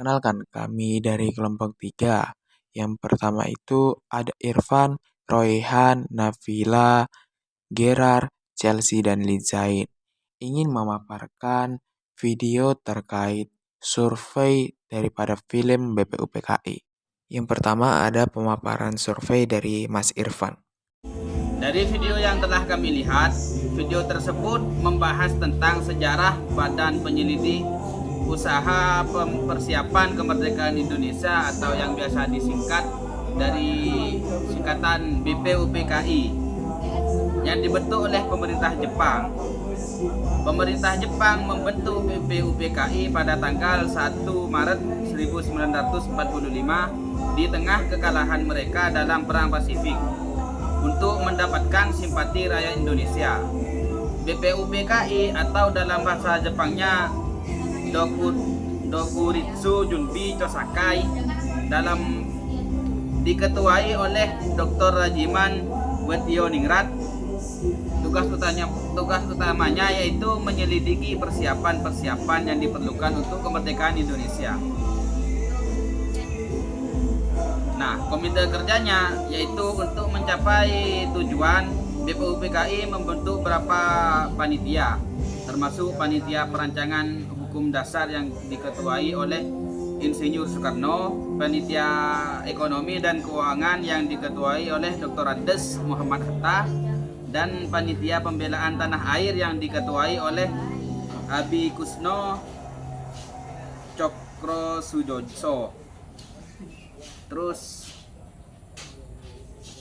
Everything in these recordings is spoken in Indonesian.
Perkenalkan, kami dari kelompok 3. Yang pertama itu ada Irfan, Royhan, Nafila, Gerard, Chelsea, dan Lizain. Ingin memaparkan video terkait survei daripada film BPUPKI. Yang pertama ada pemaparan survei dari Mas Irfan. Dari video yang telah kami lihat, video tersebut membahas tentang sejarah Badan Penyelidik Usaha Persiapan Kemerdekaan Indonesia atau yang biasa disingkat dari singkatan BPUPKI yang dibentuk oleh pemerintah Jepang. Pemerintah Jepang membentuk BPUPKI pada tanggal 1 Maret 1945 di tengah kekalahan mereka dalam Perang Pasifik untuk mendapatkan simpati rakyat Indonesia. BPUPKI atau dalam bahasa Jepangnya Dokuritsu Junbi Chosakai diketuai oleh Dr. Rajiman Wettioningrat. Tugas utamanya yaitu menyelidiki persiapan yang diperlukan untuk kemerdekaan Indonesia. Nah, komite kerjanya yaitu untuk mencapai tujuan BPUPKI membentuk beberapa panitia, termasuk panitia perancangan hukum dasar yang diketuai oleh Insinyur Soekarno, panitia ekonomi dan keuangan yang diketuai oleh Dr. Andes Muhammad Hatta, dan panitia pembelaan tanah air yang diketuai oleh Abi Kusno Cokrosujoso. Terus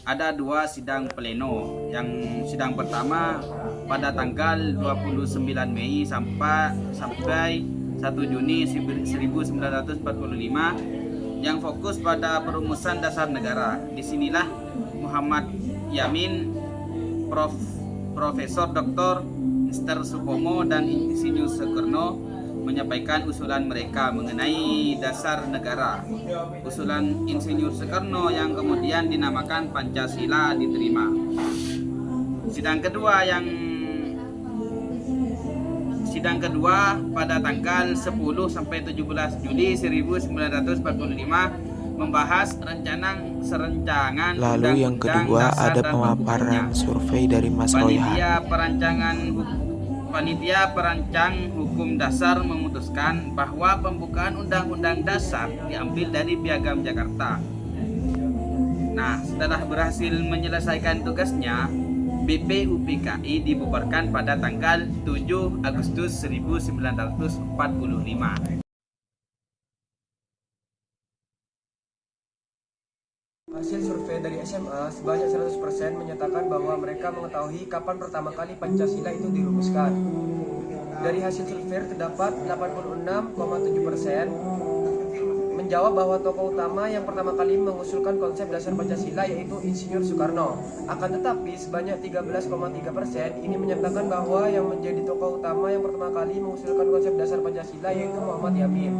ada 2 sidang pleno. Yang sidang pertama pada tanggal 29 Mei sampai 1 Juni 1945 yang fokus pada perumusan dasar negara. Disinilah Muhammad Yamin, Profesor Dr. Mr. Supomo dan Insinyur Soekarno menyampaikan usulan mereka mengenai dasar negara. Usulan Insinyur Soekarno yang kemudian dinamakan Pancasila diterima. Sidang kedua pada tanggal 10 sampai 17 Juli 1945 membahas serencangan Lalu yang kedua ada pemaparan survei dari Mas Royhan. Panitia perancang hukum dasar memutuskan bahwa pembukaan Undang-Undang Dasar diambil dari Piagam Jakarta. Nah, setelah berhasil menyelesaikan tugasnya, BPUPKI dibubarkan pada tanggal 7 Agustus 1945. Hasil survei dari SMA sebanyak 100% menyatakan bahwa mereka mengetahui kapan pertama kali Pancasila itu dirumuskan. Dari hasil survei terdapat 86,7% menjawab bahwa tokoh utama yang pertama kali mengusulkan konsep dasar Pancasila yaitu Insinyur Soekarno. Akan tetapi sebanyak 13,3% ini menyatakan bahwa yang menjadi tokoh utama yang pertama kali mengusulkan konsep dasar Pancasila yaitu Muhammad Yamin.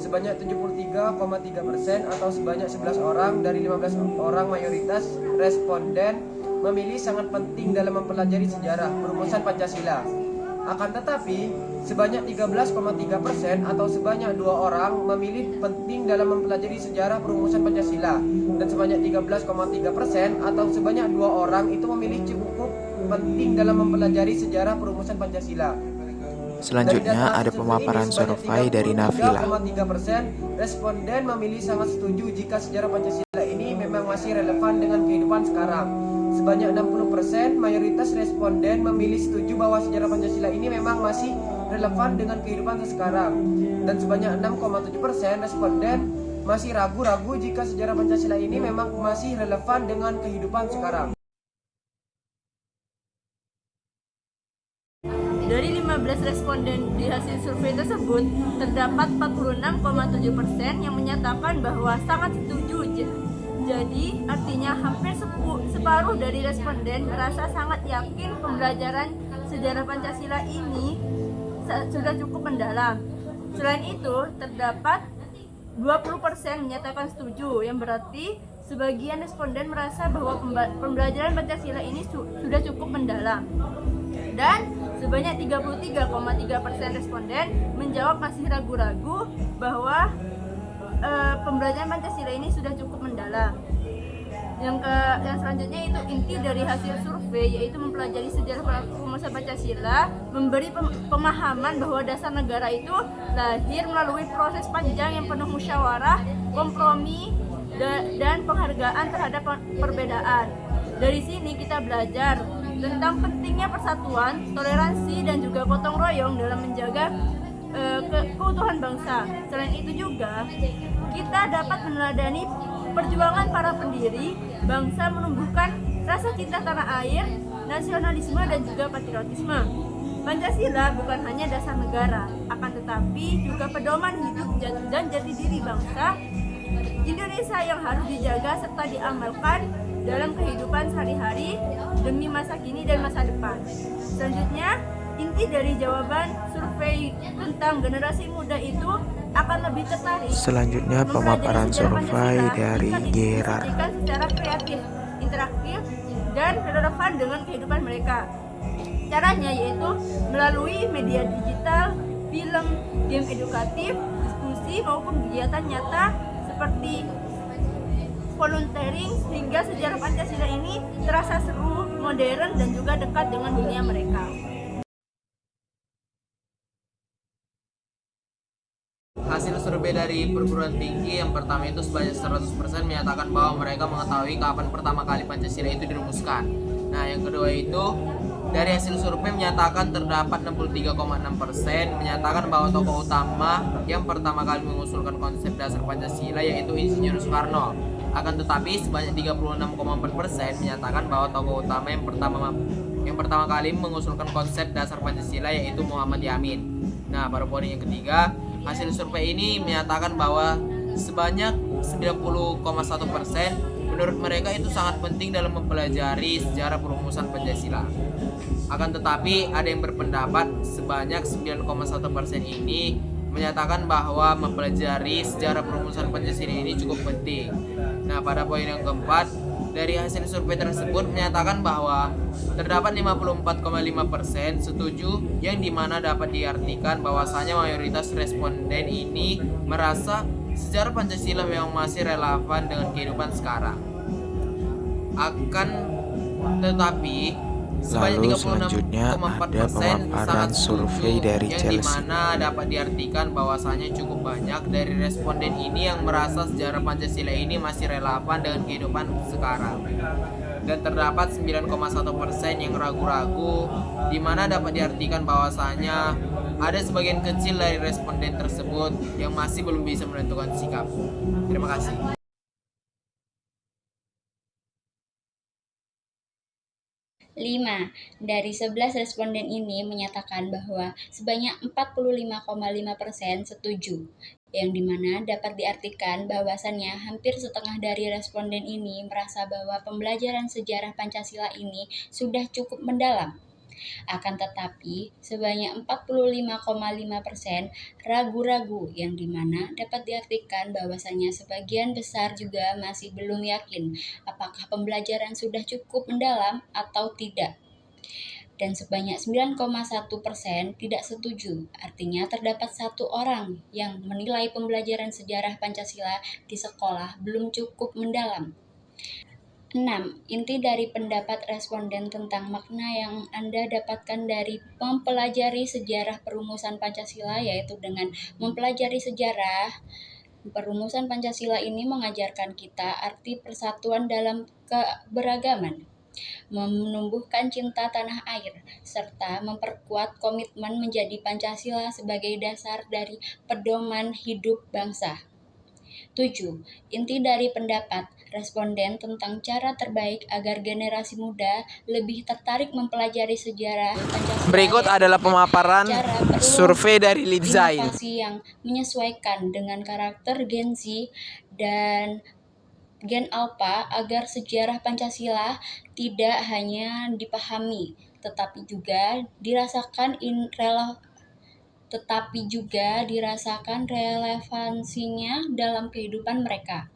Sebanyak 73,3% atau sebanyak 11 orang dari 15 orang mayoritas responden memilih sangat penting dalam mempelajari sejarah perumusan Pancasila. Akan tetapi, sebanyak 13,3% atau sebanyak 2 orang memilih penting dalam mempelajari sejarah perumusan Pancasila, dan sebanyak 13,3% atau sebanyak 2 orang itu memilih cukup penting dalam mempelajari sejarah perumusan Pancasila. Selanjutnya ada pemaparan survei dari Nafila. 3,3% responden memilih sangat setuju jika sejarah Pancasila ini memang masih relevan dengan kehidupan sekarang. Sebanyak 60% mayoritas responden memilih setuju bahwa sejarah Pancasila ini memang masih relevan dengan kehidupan sekarang. Dan sebanyak 6,7% responden masih ragu-ragu jika sejarah Pancasila ini memang masih relevan dengan kehidupan sekarang. Dari 15 responden di hasil survei tersebut, terdapat 46,7% yang menyatakan bahwa sangat setuju. Jadi, artinya hampir separuh dari responden merasa sangat yakin pembelajaran sejarah Pancasila ini sudah cukup mendalam. Selain itu, terdapat 20% menyatakan setuju, yang berarti sebagian responden merasa bahwa pembelajaran Pancasila ini sudah cukup mendalam. Dan sebanyak 33,3% responden menjawab masih ragu-ragu bahwa pembelajaran Pancasila ini sudah cukup mendalam. Yang selanjutnya itu inti dari hasil survei, yaitu mempelajari sejarah perumusan Pancasila, memberi pemahaman bahwa dasar negara itu lahir melalui proses panjang yang penuh musyawarah, kompromi, dan penghargaan terhadap perbedaan. Dari sini kita belajar tentang pentingnya persatuan, toleransi, dan juga gotong royong dalam menjaga keutuhan bangsa. Selain itu juga kita dapat meneladani perjuangan para pendiri bangsa menumbuhkan rasa cinta tanah air, nasionalisme, dan juga patriotisme. Pancasila bukan hanya dasar negara, akan tetapi juga pedoman hidup dan jati diri bangsa Indonesia yang harus dijaga serta diamalkan dalam kehidupan sehari-hari demi masa kini dan masa depan. Selanjutnya, inti dari jawaban survei tentang generasi muda itu akan lebih tertarik. Selanjutnya pemaparan survei dari Gerard. Secara kreatif, interaktif, dan relevan dengan kehidupan mereka. Caranya yaitu melalui media digital, film, game edukatif, diskusi maupun kegiatan nyata seperti volunteering, sehingga sejarah Pancasila ini terasa seru, modern, dan juga dekat dengan dunia mereka. Hasil survei dari perguruan tinggi yang pertama itu sebanyak 100% menyatakan bahwa mereka mengetahui kapan pertama kali Pancasila itu dirumuskan. Nah, yang kedua itu dari hasil survei menyatakan terdapat 63,6% menyatakan bahwa tokoh utama yang pertama kali mengusulkan konsep dasar Pancasila yaitu Insinyur Soekarno. Akan tetapi sebanyak 36,4% menyatakan bahwa tokoh utama yang pertama kali mengusulkan konsep dasar Pancasila yaitu Muhammad Yamin. Nah, pada poin yang ketiga, hasil survei ini menyatakan bahwa sebanyak 90,1% menurut mereka itu sangat penting dalam mempelajari sejarah perumusan Pancasila. Akan tetapi ada yang berpendapat sebanyak 9,1% ini menyatakan bahwa mempelajari sejarah perumusan Pancasila ini cukup penting. Nah, pada poin yang keempat, dari hasil survei tersebut menyatakan bahwa terdapat 54,5% setuju, yang dimana dapat diartikan bahwasanya mayoritas responden ini merasa sejarah Pancasila memang masih relevan dengan kehidupan sekarang. Akan tetapi Lalu selanjutnya ada pemaparan survei dari Chelsea. Yang dimana dapat diartikan bahwasanya cukup banyak dari responden ini yang merasa sejarah Pancasila ini masih relevan dengan kehidupan sekarang. Dan terdapat 9,1% yang ragu-ragu, dimana dapat diartikan bahwasanya ada sebagian kecil dari responden tersebut yang masih belum bisa menentukan sikap. Terima kasih. 5. Dari 11 responden ini menyatakan bahwa sebanyak 45,5% setuju, yang dimana dapat diartikan bahwasannya hampir setengah dari responden ini merasa bahwa pembelajaran sejarah Pancasila ini sudah cukup mendalam. Akan tetapi, sebanyak 45,5% ragu-ragu, yang dimana dapat diartikan bahwasanya sebagian besar juga masih belum yakin apakah pembelajaran sudah cukup mendalam atau tidak. Dan sebanyak 9,1% tidak setuju, artinya terdapat 1 orang yang menilai pembelajaran sejarah Pancasila di sekolah belum cukup mendalam. 6. Inti dari pendapat responden tentang makna yang Anda dapatkan dari mempelajari sejarah perumusan Pancasila, yaitu dengan mempelajari sejarah perumusan Pancasila ini mengajarkan kita arti persatuan dalam keberagaman, menumbuhkan cinta tanah air, serta memperkuat komitmen menjadi Pancasila sebagai dasar dari pedoman hidup bangsa. 7. Inti dari pendapat responden tentang cara terbaik agar generasi muda lebih tertarik mempelajari sejarah Pancasila. Berikut adalah pemaparan survei dari Lidzain. Inovasi yang menyesuaikan dengan karakter Gen Z dan Gen Alpha agar sejarah Pancasila tidak hanya dipahami, tetapi juga dirasakan relevansinya dalam kehidupan mereka.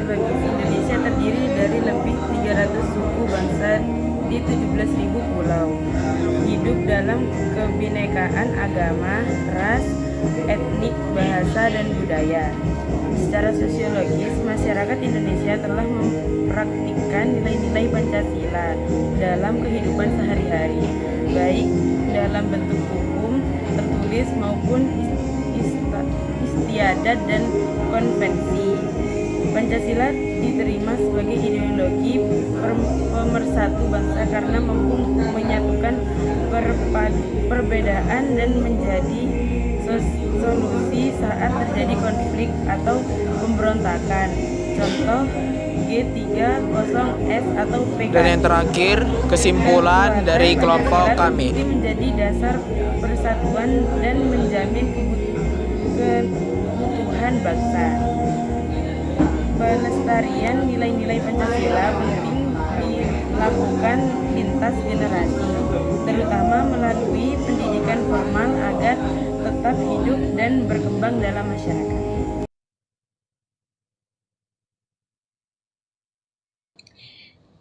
sosiologis, Indonesia terdiri dari lebih 300 suku bangsa di 17.000 pulau. Hidup dalam kebinekaan agama, ras, etnik, bahasa, dan budaya. Secara sosiologis, masyarakat Indonesia telah mempraktikkan nilai-nilai Pancasila dalam kehidupan sehari-hari, baik dalam bentuk hukum tertulis maupun istiadat dan konvensi. Pancasila diterima sebagai ideologi pemersatu bangsa karena mampu menyatukan perbedaan dan menjadi solusi saat terjadi konflik atau pemberontakan. Contoh G30S atau PKI. Dan yang terakhir, kesimpulan dari kelompok kami. Menjadi dasar persatuan dan menjamin kebutuhan bangsa. Pelestarian nilai-nilai Pancasila penting dilakukan lintas generasi, terutama melalui pendidikan formal agar tetap hidup dan berkembang dalam masyarakat.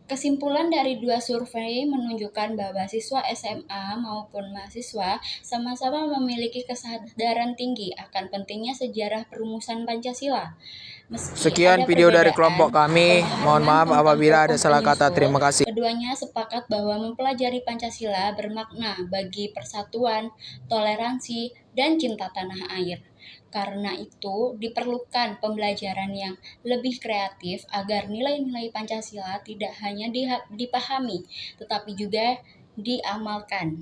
Kesimpulan dari 2 survei menunjukkan bahwa siswa SMA maupun mahasiswa sama-sama memiliki kesadaran tinggi akan pentingnya sejarah perumusan Pancasila. Meski Sekian ada video dari perbedaan kelompok kami. Mohon maaf pemahaman apabila tentang ada salah kata. penyusun, Terima kasih. keduanya sepakat bahwa mempelajari Pancasila bermakna bagi persatuan, toleransi, dan cinta tanah air. Karena itu, diperlukan pembelajaran yang lebih kreatif agar nilai-nilai Pancasila tidak hanya dipahami, tetapi juga diamalkan.